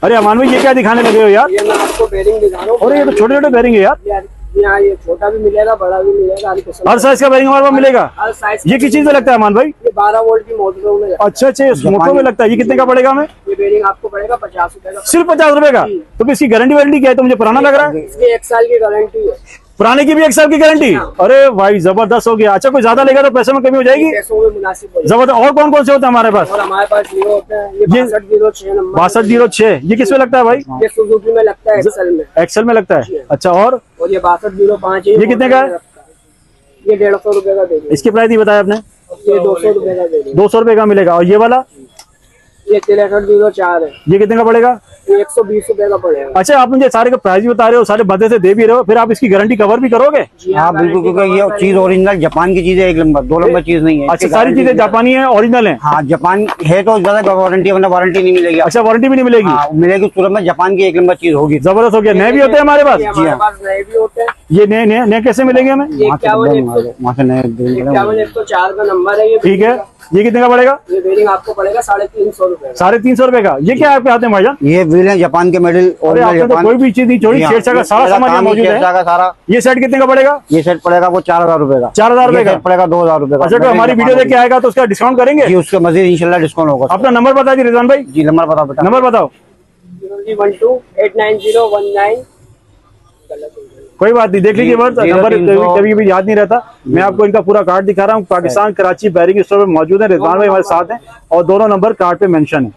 अरे अमान भाई ये क्या दिखाने लगे हो यार? ये मैं आपको बेरिंग दिखा रहा हूँ। और ये तो छोटे छोटे बेरिंग है यार। यहाँ ये छोटा भी मिलेगा, बड़ा भी मिलेगा, हर साइज का बेरिंग हमारे पास मिलेगा। हर साइज। ये किस चीज में लगता है अमान भाई? ये 12 वोल्ट की मोटरों में लगता है। अच्छा अच्छा, मोटरों में लगता है। ये कितने का पड़ेगा हमें? ये बेरिंग आपको पड़ेगा 50 रुपए का। सिर्फ 50 रुपए का? तो इसकी गारंटी वारंटी क्या है? तो मुझे पुराना लग रहा है। इसकी 1 साल की गारंटी है। पुराने की भी 1 साल की गारंटी? अरे भाई जबरदस्त हो गया। अच्छा कोई ज्यादा लेगा तो पैसे में कमी हो जाएगी? पैसों में मुनासिब हो जाएगा। जबरदस्त। और कौन कौन से होते हैं हमारे पास? और हमारे पास ये होते हैं, ये 6206 नंबर। 6206। ये किस में लगता है भाई? ये सुजुकी में लगता है, एक्सेल में। एक्सेल में लगता है। अच्छा और और ये 6205 ये कितने का है? ये 150 रुपए का दे। इसकी प्राइस नहीं बताया आपने? ये 200 रुपए का दे। 200 रुपए का मिलेगा। और ये वाला? ये 6304 है। ये कितने का पड़ेगा? ये 120 रुपए का पड़ेगा। अच्छा आप मुझे सारे का प्राइस भी बता रहे हो, सारे बदले से दे भी रहे हो, फिर आप इसकी गारंटी कवर भी करोगे? हाँ बिल्कुल, क्योंकि ये चीज ओरिजिनल जापान की चीज है, 1 नंबर 2 नंबर चीज नहीं है। अच्छा सारी चीजें जापानी है, ओरिजिनल है? हाँ जापान है तो ज्यादा वारंटी, वरना वारंटी नहीं मिलेगी। अच्छा वारंटी भी नहीं मिलेगी? हाँ मिलेगी तुरंत में, जापान की 1 नंबर चीज होगी। जबरदस्त हो गया। नए भी होते हैं हमारे पास? हमारे पास नए भी होते हैं। ये नए नए नए कैसे मिलेंगे हमें? वहाँ से 51 का नंबर है ये। ठीक है। ये कितने का पड़ेगा? ये बेरिंग आपको पड़ेगा 350 रुपए। 350 रुपए का। ये क्या आपके हाथ में भाईजान? ये व्हील है जापान के मेडल। अरे आपने तो कोई भी चीज नहीं छोड़ी, शेरशाह का सारा सामान यहाँ मौजूद है। सारा। ये सेट कितने का पड़ेगा? ये सेट पड़ेगा वो 4000 रुपए का। 4000 रुपए का पड़ेगा 2000 रुपए का। अच्छा तो हमारी वीडियो देख के आएगा तो उसका डिस्काउंट करेंगे? जी उसके मजीद इंशाल्लाह डिस्काउंट होगा। अपना नंबर बता दी रिजवान भाई। जी नंबर बताओ बेटा। नंबर बताओ। 01289019019। कोई बात नहीं, देख लीजिए वर्ड नंबर 0300 कभी भी याद नहीं रहता। मैं आपको इनका पूरा कार्ड दिखा रहा हूँ। पाकिस्तान कराची बैरिंग स्टोर में मौजूद है। रिजवान भाई हमारे साथ हैं और दोनों नंबर कार्ड पे मेंशन है।